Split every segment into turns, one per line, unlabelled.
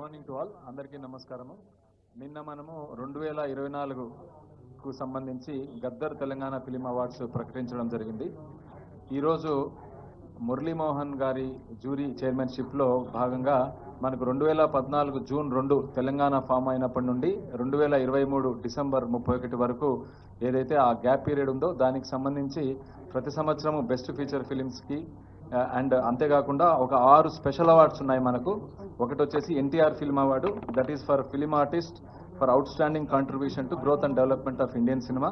Morning to all, అందరికీ నమస్కారము. నిన్న మనము 2024కు సంబంధించి గద్దర్ తెలంగాణ ఫిలిం అవార్డ్స్ ప్రకటించడం జరిగింది. ఈరోజు మురళీమోహన్ గారి జ్యూరీ చైర్మన్షిప్లో భాగంగా మనకు 2014 జూన్ 2 తెలంగాణ ఫామ్ అయినప్పటి నుండి 2023 డిసెంబర్ 31 వరకు ఏదైతే ఆ గ్యాప్ పీరియడ్ ఉందో దానికి సంబంధించి ప్రతి సంవత్సరము బెస్ట్ ఫీచర్ ఫిలిమ్స్కి అండ్ అంతేకాకుండా ఒక 6 స్పెషల్ అవార్డ్స్ ఉన్నాయి మనకు. ఒకటి వచ్చేసి NTR film award, that is for film artist for outstanding contribution to growth and development of Indian cinema.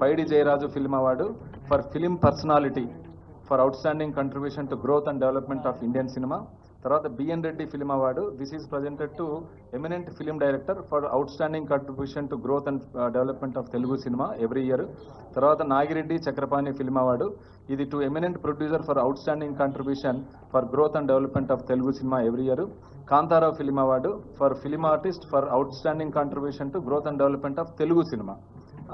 Paidi Jayaraju film award for film personality for outstanding contribution to growth and development of Indian cinema. తర్వాత BN Reddy film award, this is presented to eminent film director for outstanding contribution to growth and development of Telugu cinema every year. తర్వాత Nagireddy Chakrapani film award, ఇది to eminent producer for outstanding contribution for growth and development of Telugu cinema every year. Kantharao film award for film artist for outstanding contribution to growth and development of Telugu cinema.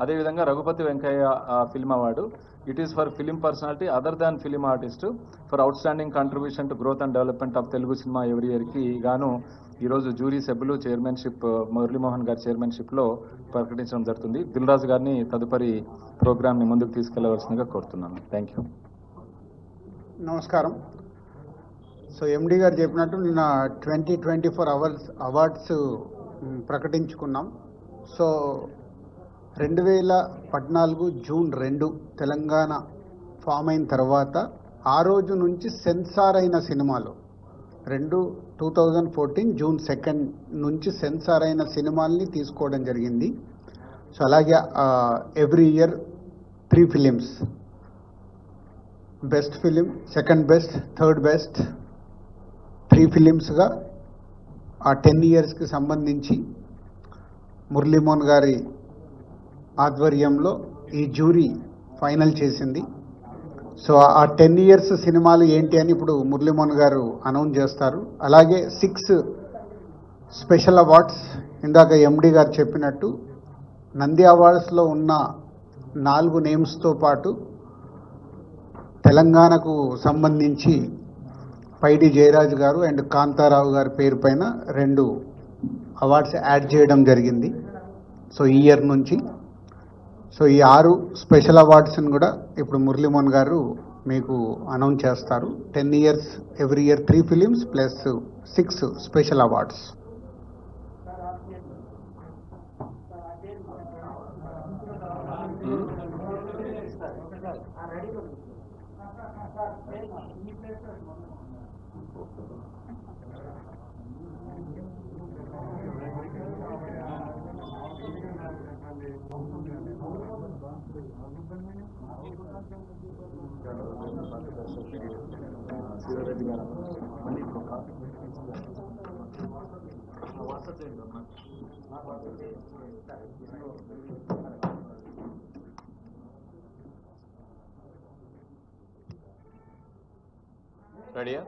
అదేవిధంగా Raghupathi Venkaiah film award, it is for film personality other than film artist for outstanding contribution to growth and development of Telugu cinema every ఇయర్కి గాను ఈరోజు jury సభ్యులు chairmanship Muralimohan గారి చైర్మన్షిప్లో ప్రకటించడం జరుగుతుంది. దిల్ రాజు గారిని తదుపరి ప్రోగ్రామ్ని ముందుకు తీసుకెళ్లవలసిందిగా కోరుతున్నాను. Thank you.
నమస్కారం. సో ఎండి గారు చెప్పినట్టు నిన్న 2024 అవార్డ్స్ ప్రకటించుకున్నాం. సో 2014 జూన్ 2 తెలంగాణ ఫామ్ అయిన తర్వాత ఆ రోజు నుంచి సెన్సార్ అయిన సినిమాలు 2014 జూన్ 2 నుంచి సెన్సార్ అయిన సినిమాల్ని తీసుకోవడం జరిగింది. సో అలాగే every year 3 films, best film, second best, third best, 3 ఫిలిమ్స్గా ఆ 10 ఇయర్స్కి సంబంధించి మురళీమోహన్ గారి ఆధ్వర్యంలో ఈ జ్యూరీ ఫైనల్ చేసింది. సో ఆ 10 ఇయర్స్ సినిమాలు ఏంటి అని ఇప్పుడు మురళీమోహన్ గారు అనౌన్స్ చేస్తారు. అలాగే 6 స్పెషల్ అవార్డ్స్, ఇందాక ఎండి గారు చెప్పినట్టు నంది అవార్డ్స్లో ఉన్న 4 నేమ్స్తో పాటు తెలంగాణకు సంబంధించి పైడి జయరాజు గారు అండ్ కాంతారావు గారి పేరు పైన 2 అవార్డ్స్ యాడ్ చేయడం జరిగింది. సో ఈ ఇయర్ నుంచి సో ఈ 6 స్పెషల్ అవార్డ్స్ని కూడా ఇప్పుడు మురళీమోహన్ గారు మీకు అనౌన్స్ చేస్తారు. 10 years every year 3 films plus 6 special awards.
రెడీయా?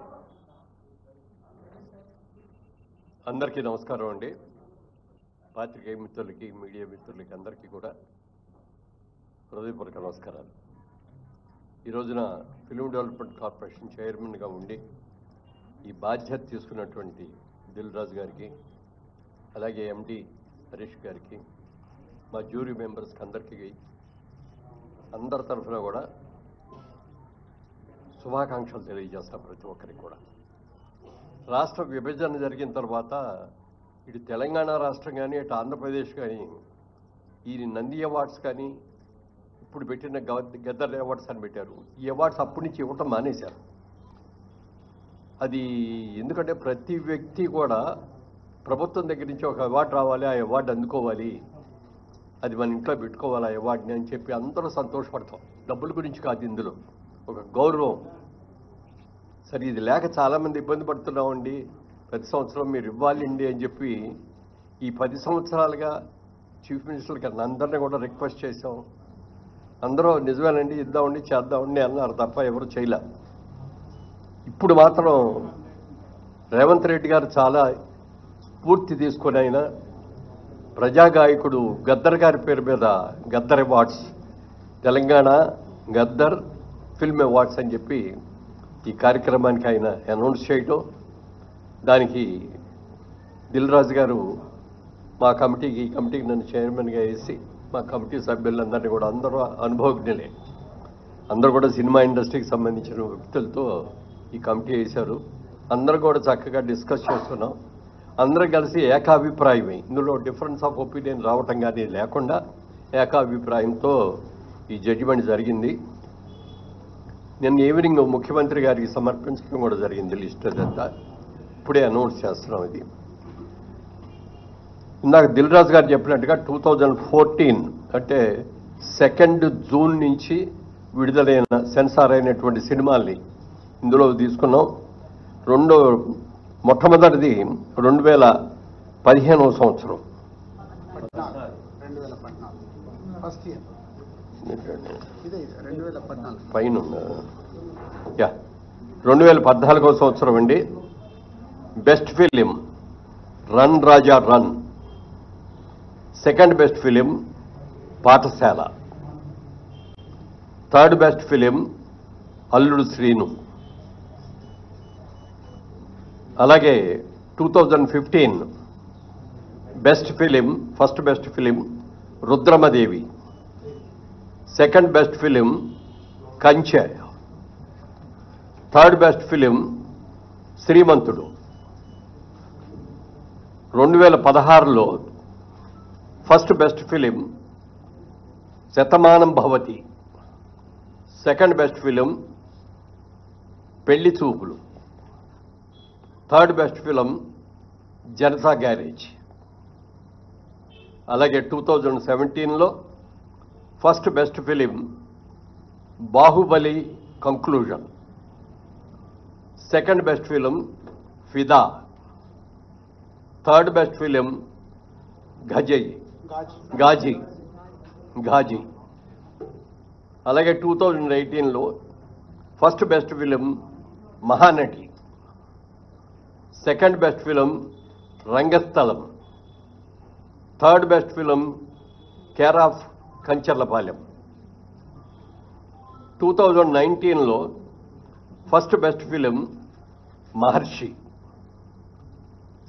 అందరికీ నమస్కారం అండి. పాత్రికేయ మిత్రులకి, మీడియా మిత్రులకి అందరికీ కూడా హృదయపూర్వక నమస్కారాలు. ఈ రోజున ఫిలిం డెవలప్మెంట్ కార్పొరేషన్ చైర్మన్గా ఉండి ఈ బాధ్యత తీసుకున్నటువంటి దిల్ రాజు గారికి, అలాగే ఎండి హరీష్ గారికి, మా జ్యూరీ మెంబర్స్కి అందరికీ అందరి తరఫున కూడా శుభాకాంక్షలు తెలియజేస్తాం ప్రతి ఒక్కరికి కూడా. రాష్ట్ర విభజన జరిగిన తర్వాత ఇటు తెలంగాణ రాష్ట్రం కానీ ఇటు ఆంధ్రప్రదేశ్ కానీ ఈ నంది అవార్డ్స్ కానీ ఇప్పుడు పెట్టిన గద్దర్ అవార్డ్స్ అని పెట్టారు. ఈ అవార్డ్స్ అప్పటి నుంచి ఇవ్వటం మానేశారు. అది ఎందుకంటే ప్రతి వ్యక్తి కూడా ప్రభుత్వం దగ్గర నుంచి ఒక అవార్డు రావాలి, ఆ అవార్డు అందుకోవాలి, అది మన ఇంట్లో పెట్టుకోవాలి ఆ అవార్డుని అని చెప్పి అందరూ సంతోషపడతాం. డబ్బుల గురించి కాదు, ఇందులో ఒక గౌరవం. సరే ఇది లేక చాలామంది ఇబ్బంది పడుతున్నామండి, ప్రతి సంవత్సరం మీరు ఇవ్వాలండి అని చెప్పి ఈ 10 సంవత్సరాలుగా చీఫ్ మినిస్టర్ గారిని అందరినీ కూడా రిక్వెస్ట్ చేసాం. అందరూ నిజమేనండి ఇద్దామండి చేద్దామండి అన్నారు తప్ప ఎవరు చేయలే. ఇప్పుడు మాత్రం రేవంత్ రెడ్డి గారు చాలా స్ఫూర్తి తీసుకొని ఆయన ప్రజాగాయకుడు గద్దర్ గారి పేరు మీద Gaddar awards, Telangana Gaddar film awards అని చెప్పి ఈ కార్యక్రమానికి ఆయన అనౌన్స్ చేయటం, దానికి దిల్ రాజు గారు మా కమిటీకి ఈ కమిటీకి నన్ను చైర్మన్గా వేసి మా కమిటీ సభ్యులందరినీ కూడా అందరూ అనుభవజ్ఞులే, అందరూ కూడా సినిమా ఇండస్ట్రీకి సంబంధించిన వ్యక్తులతో ఈ కమిటీ వేశారు. అందరూ కూడా చక్కగా డిస్కస్ చేసుకున్నాం. అందరూ కలిసి ఏకాభిప్రాయమే, ఇందులో డిఫరెన్స్ ఆఫ్ ఒపీనియన్ రావటం కానీ లేకుండా ఏకాభిప్రాయంతో ఈ జడ్జిమెంట్ జరిగింది. నిన్న ఈవినింగ్ ముఖ్యమంత్రి గారికి సమర్పించడం కూడా జరిగింది లిస్ట్ అదంతా. ఇప్పుడే అనౌన్స్ చేస్తున్నాం. ఇది ఇందాక దిల్ రాజు గారు చెప్పినట్టుగా 2014 అంటే 2 జూన్ నుంచి విడుదలైన సెన్సార్ అయినటువంటి సినిమాల్ని ఇందులో తీసుకున్నాం. మొట్టమొదటిది 2015వ సంవత్సరం,
2014 ఫస్ట్ ఇయర్ ఇదే 2014
పైన 2014వ సంవత్సరం అండి. Best film run Raja run, second best film Paathshala, third best film Alludu Seenu. అలాగే 2015 best film, first best film Rudhramadevi, second best film Kanche, third best film Srimanthudu. 2016లో first best film Shatamanam Bhavati, second best film Pelli Choopulu, third best film Janatha garage. అలాగే 2017లో first best film Baahubali conclusion, second best film Fidaa, third best film Ghazi. అలాగే 2018లో first best film Mahanati, second best film Rangasthalam, third best film care of Kancharapalem. 2019లో first best film Maharshi,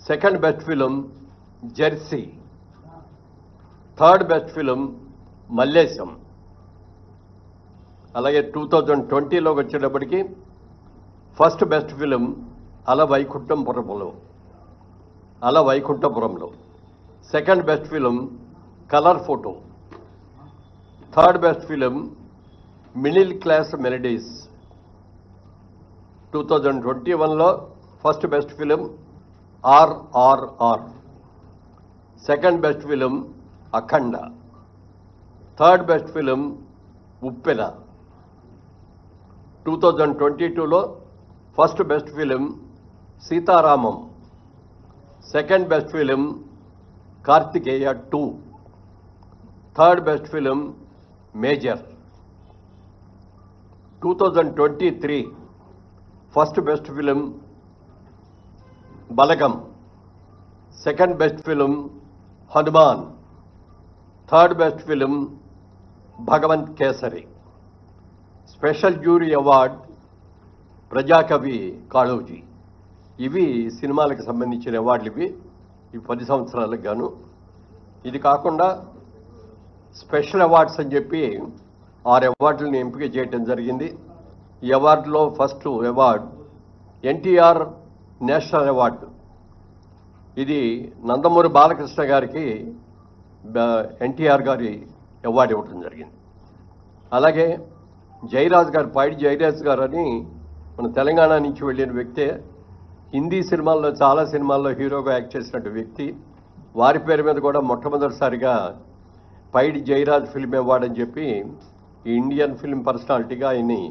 second best film Jersey, third best film Mallesham. అలాగే 2020లోకి వచ్చేటప్పటికి first best film Ala Vaikunthapurramuloo, second best film colour photo, third best film middle class melodies. 2021లో ఫస్ట్ best ఫిలిం RRR, second best film Akhanda, third best film Uppena. 2022లో first best film Sita Ramam, second best film Karthikeya 2, third best film major. 2023 first best film Balagam, second best film Hanuman, third best film Bhagavanth Kesari. Special jury award Prajakavi Kaloji. ఇవి సినిమాలకు సంబంధించిన అవార్డులు. ఇవి 10 సంవత్సరాలకు గాను. ఇది కాకుండా స్పెషల్ అవార్డ్స్ అని చెప్పి 6 అవార్డులను ఎంపిక చేయడం జరిగింది. ఈ అవార్డులో first award NTR national award. ఇది నందమూరి బాలకృష్ణ గారికి ఎన్టీఆర్ గారి అవార్డు ఇవ్వడం జరిగింది. అలాగే జయరాజ్ గారు, పైడి జయరాజ్ గారు అని మన తెలంగాణ నుంచి వెళ్ళిన వ్యక్తే. హిందీ సినిమాల్లో చాలా సినిమాల్లో హీరోగా యాక్ట్ చేసినట్టు వ్యక్తి. వారి పేరు మీద కూడా మొట్టమొదటిసారిగా పైడి జయరాజ్ ఫిల్మ్ అవార్డు అని చెప్పి ఈ ఇండియన్ ఫిల్మ్ పర్సనాలిటీగా ఆయన్ని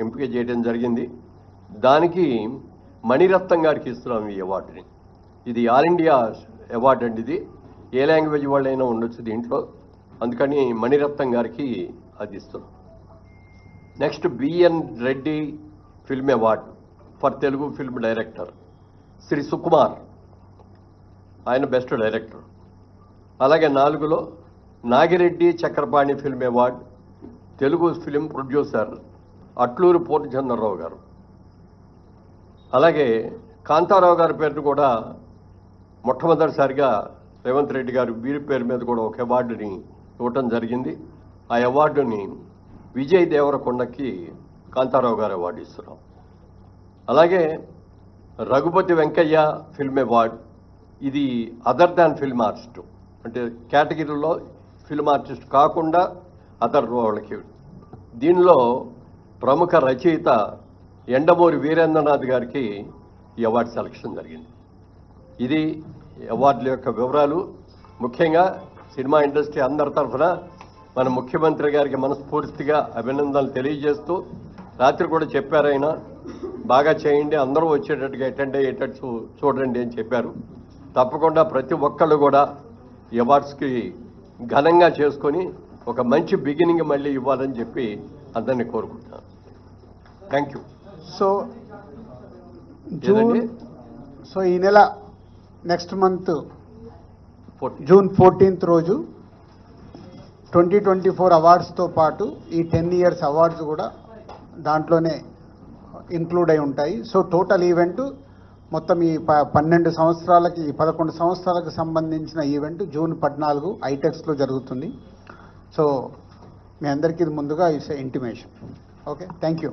ఎంపిక చేయడం జరిగింది. దానికి మణిరత్నం గారికి ఇస్తున్నాం ఈ అవార్డుని. ఇది ఆల్ ఇండియా అవార్డు అండి. ఇది ఏ లాంగ్వేజ్ వాళ్ళైనా ఉండొచ్చు దీంట్లో, అందుకని మణిరత్నం గారికి అది ఇస్తున్నాం. Next BN Reddy film award for Telugu film director Shri Sukumar, ఆయన బెస్ట్ డైరెక్టర్. అలాగే 4లో Nagi Reddy Chakrapani film award Telugu film producer Atluru Purnachandra Rao garu. అలాగే కాంతారావు గారి పేరును కూడా మొట్టమొదటిసారిగా రేవంత్ రెడ్డి గారు వీరి పేరు మీద కూడా ఒక అవార్డుని ఇవ్వటం జరిగింది. ఆ అవార్డుని విజయ్ దేవరకొండకి కాంతారావు గారు అవార్డు ఇస్తున్నాం. అలాగే రఘుపతి వెంకయ్య ఫిల్మ్ అవార్డ్, ఇది అదర్ దాన్ ఫిల్మ్ ఆర్టిస్ట్, అంటే కేటగిరీలో ఫిల్మ్ ఆర్టిస్ట్ కాకుండా అదర్ వాళ్ళకి. దీనిలో ప్రముఖ రచయిత ఎండమూరి వీరేంద్రనాథ్ గారికి ఈ అవార్డు సెలక్షన్ జరిగింది. ఇది అవార్డుల యొక్క వివరాలు. ముఖ్యంగా సినిమా ఇండస్ట్రీ అందరి తరఫున మన ముఖ్యమంత్రి గారికి మనస్ఫూర్తిగా అభినందనలు తెలియజేస్తూ, రాత్రి కూడా చెప్పారు ఆయన, బాగా చేయండి, అందరూ వచ్చేటట్టుగా అటెండ్ అయ్యేటట్టు చూడండి అని చెప్పారు. తప్పకుండా ప్రతి ఒక్కళ్ళు కూడా ఈ అవార్డ్స్కి ఘనంగా చేసుకొని ఒక మంచి బిగినింగ్ మళ్ళీ ఇవ్వాలని చెప్పి అందరినీ కోరుకుంటున్నాను. Thank you.
సో ఈ నెల నెక్స్ట్ మంత్ జూన్ 14th రోజు 2024 అవార్డ్స్తో పాటు ఈ 10 years అవార్డ్స్ కూడా దాంట్లోనే ఇంక్లూడ్ అయి ఉంటాయి. సో టోటల్ ఈవెంట్ మొత్తం ఈ 11 సంవత్సరాలకి 11 సంవత్సరాలకు సంబంధించిన ఈవెంట్ జూన్ 14 ఐటెక్స్లో జరుగుతుంది. సో మీ అందరికీ ఇది ముందుగా it's intimation. Okay, thank you.